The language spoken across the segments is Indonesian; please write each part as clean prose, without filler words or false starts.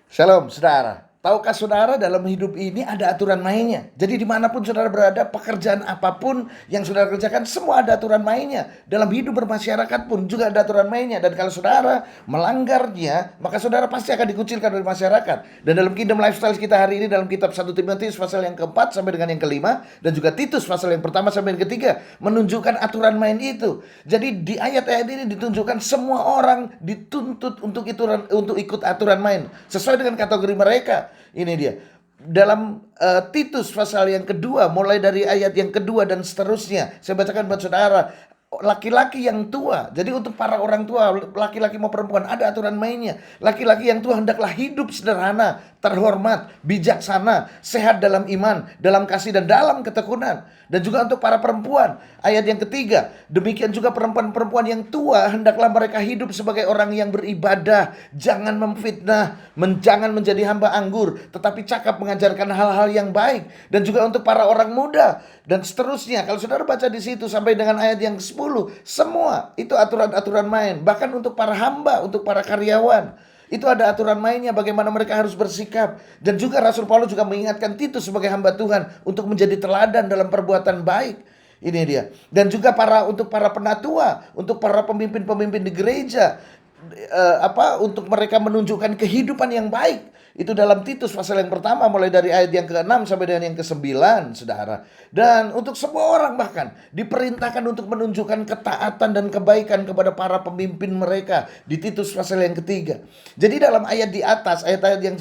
Shalom, saudara. Tahukah saudara dalam hidup ini ada aturan mainnya? Jadi dimanapun saudara berada, pekerjaan apapun yang saudara kerjakan, semua ada aturan mainnya. Dalam hidup bermasyarakat pun juga ada aturan mainnya. Dan kalau saudara melanggarnya, maka saudara pasti akan dikucilkan dari masyarakat. Dan dalam Kingdom Lifestyle kita hari ini, dalam kitab 1 Timotius pasal yang keempat sampai dengan yang kelima, dan juga Titus pasal yang pertama sampai yang ketiga, menunjukkan aturan main itu. Jadi di ayat-ayat ini ditunjukkan semua orang dituntut untuk ikut aturan main sesuai dengan kategori mereka. Ini dia. Dalam Titus pasal yang kedua, mulai dari ayat yang kedua dan seterusnya, saya bacakan buat saudara. Laki-laki yang tua, jadi untuk para orang tua, laki-laki mau perempuan, ada aturan mainnya. Laki-laki yang tua hendaklah hidup sederhana, terhormat, bijaksana, sehat dalam iman, dalam kasih dan dalam ketekunan. Dan juga untuk para perempuan, ayat yang ketiga, demikian juga perempuan-perempuan yang tua, hendaklah mereka hidup sebagai orang yang beribadah, jangan memfitnah, jangan menjadi hamba anggur, tetapi cakap mengajarkan hal-hal yang baik. Dan juga untuk para orang muda dan seterusnya. Kalau saudara baca di situ sampai dengan ayat yang 10, semua itu aturan-aturan main. Bahkan untuk para hamba, untuk para karyawan, itu ada aturan mainnya, bagaimana mereka harus bersikap. Dan juga Rasul Paulus juga mengingatkan Titus sebagai hamba Tuhan untuk menjadi teladan dalam perbuatan baik. Ini dia. Dan juga untuk para penatua, untuk para pemimpin-pemimpin di gereja, untuk mereka menunjukkan kehidupan yang baik. Itu dalam Titus pasal yang pertama mulai dari ayat yang ke-6 sampai dengan yang ke-9, saudara. Dan untuk semua orang bahkan diperintahkan untuk menunjukkan ketaatan dan kebaikan kepada para pemimpin mereka di Titus pasal yang ketiga. Jadi dalam ayat di atas, ayat-ayat yang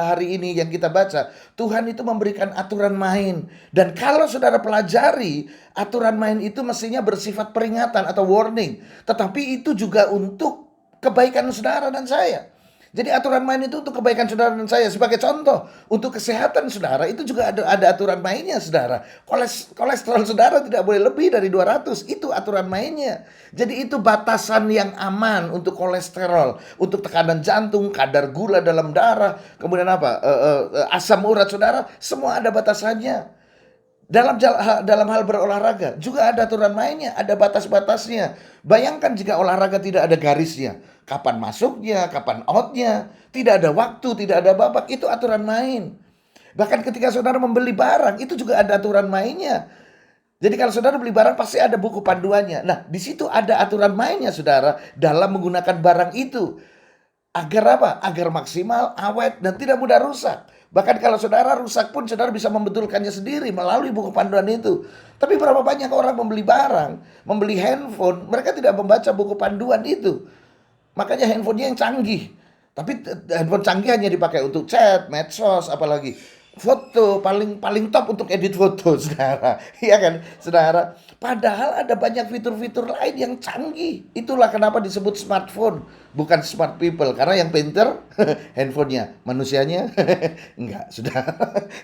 hari ini yang kita baca, Tuhan itu memberikan aturan main. Dan kalau saudara pelajari, aturan main itu mestinya bersifat peringatan atau warning. Tetapi itu juga untuk kebaikan saudara dan saya. Jadi aturan main itu untuk kebaikan saudara dan saya. Sebagai contoh, untuk kesehatan saudara itu juga ada aturan mainnya, saudara. Kolesterol saudara tidak boleh lebih dari 200. Itu aturan mainnya. Jadi itu batasan yang aman untuk kolesterol, untuk tekanan jantung, kadar gula dalam darah, kemudian asam urat saudara, semua ada batasannya. Dalam hal berolahraga juga ada aturan mainnya, ada batas-batasnya. Bayangkan jika olahraga tidak ada garisnya, kapan masuknya, kapan outnya, tidak ada waktu, tidak ada babak, itu aturan main. Bahkan ketika saudara membeli barang, itu juga ada aturan mainnya. Jadi kalau saudara beli barang pasti ada buku panduannya. Nah, di situ ada aturan mainnya saudara dalam menggunakan barang itu. Agar apa? Agar maksimal, awet, dan tidak mudah rusak. Bahkan kalau saudara rusak pun saudara bisa membetulkannya sendiri melalui buku panduan itu. Tapi berapa banyak orang membeli barang, membeli handphone, mereka tidak membaca buku panduan itu. Makanya handphonenya yang canggih. Tapi handphone canggih hanya dipakai untuk chat, medsos, apalagi foto, paling paling top untuk edit foto, saudara. Iya kan, saudara? Padahal ada banyak fitur-fitur lain yang canggih. Itulah kenapa disebut smartphone, bukan smart people. Karena yang pinter handphonenya, manusianya enggak, saudara.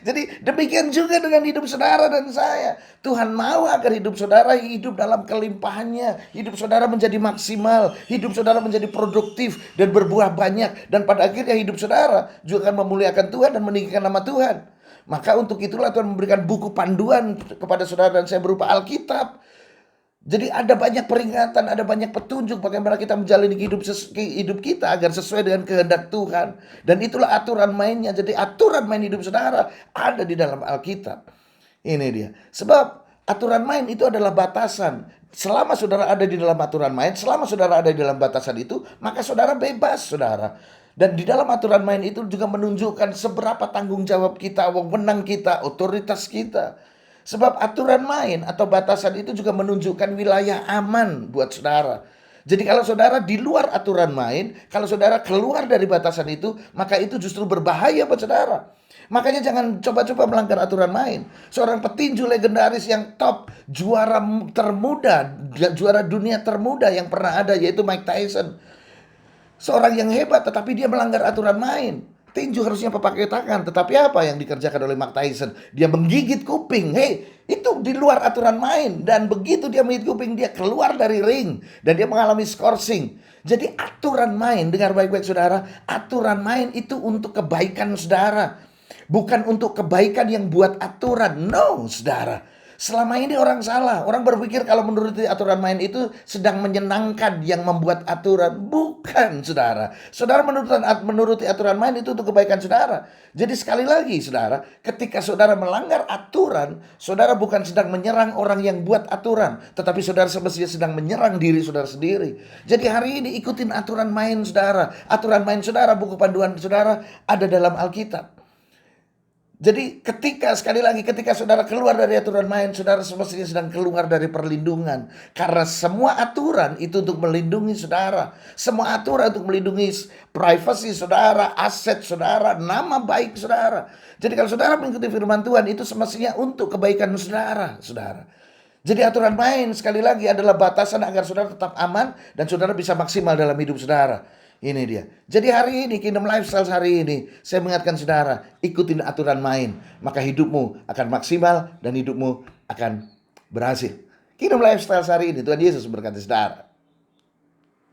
Jadi demikian juga dengan hidup saudara dan saya. Tuhan mau agar hidup saudara hidup dalam kelimpahannya. Hidup saudara menjadi maksimal. Hidup saudara menjadi produktif dan berbuah banyak. Dan pada akhirnya hidup saudara juga akan memuliakan Tuhan dan meninggikan nama Tuhan. Maka untuk itulah Tuhan memberikan buku panduan kepada saudara dan saya berupa Alkitab. Jadi ada banyak peringatan, ada banyak petunjuk bagaimana kita menjalani hidup kita agar sesuai dengan kehendak Tuhan. Dan itulah aturan mainnya. Jadi aturan main hidup saudara ada di dalam Alkitab. Ini dia. Sebab aturan main itu adalah batasan. Selama saudara ada di dalam aturan main, selama saudara ada di dalam batasan itu, maka saudara bebas, saudara. Dan di dalam aturan main itu juga menunjukkan seberapa tanggung jawab kita, wewenang kita, otoritas kita. Sebab aturan main atau batasan itu juga menunjukkan wilayah aman buat saudara. Jadi kalau saudara di luar aturan main, kalau saudara keluar dari batasan itu, maka itu justru berbahaya buat saudara. Makanya jangan coba-coba melanggar aturan main. Seorang petinju legendaris yang top, juara termuda, juara dunia termuda yang pernah ada, yaitu Mike Tyson. Seorang yang hebat tetapi dia melanggar aturan main. Tinju harusnya pakai tangan, tetapi apa yang dikerjakan oleh Mike Tyson? Dia menggigit kuping. Hei, itu di luar aturan main. Dan begitu dia menggigit kuping, dia keluar dari ring dan dia mengalami scoring. Jadi aturan main, dengar baik-baik saudara, aturan main itu untuk kebaikan saudara. Bukan untuk kebaikan yang buat aturan. No, saudara. Selama ini orang salah. Orang berpikir kalau menuruti aturan main itu sedang menyenangkan yang membuat aturan. Bukan, saudara. Saudara menuruti aturan main itu untuk kebaikan saudara. Jadi sekali lagi, saudara, ketika saudara melanggar aturan, saudara bukan sedang menyerang orang yang buat aturan, tetapi saudara semestinya sedang menyerang diri saudara sendiri. Jadi hari ini ikutin aturan main saudara. Aturan main saudara, buku panduan saudara ada dalam Alkitab. Jadi ketika saudara keluar dari aturan main, saudara semestinya sedang keluar dari perlindungan. Karena semua aturan itu untuk melindungi saudara. Semua aturan untuk melindungi privasi saudara, aset saudara, nama baik saudara. Jadi kalau saudara mengikuti firman Tuhan, itu semestinya untuk kebaikan saudara, saudara. Jadi aturan main sekali lagi adalah batasan agar saudara tetap aman dan saudara bisa maksimal dalam hidup saudara. Ini dia. Jadi hari ini Kingdom Lifestyle hari ini saya mengingatkan saudara, ikutin aturan main, maka hidupmu akan maksimal dan hidupmu akan berhasil. Kingdom Lifestyle hari ini Tuhan Yesus berkati saudara.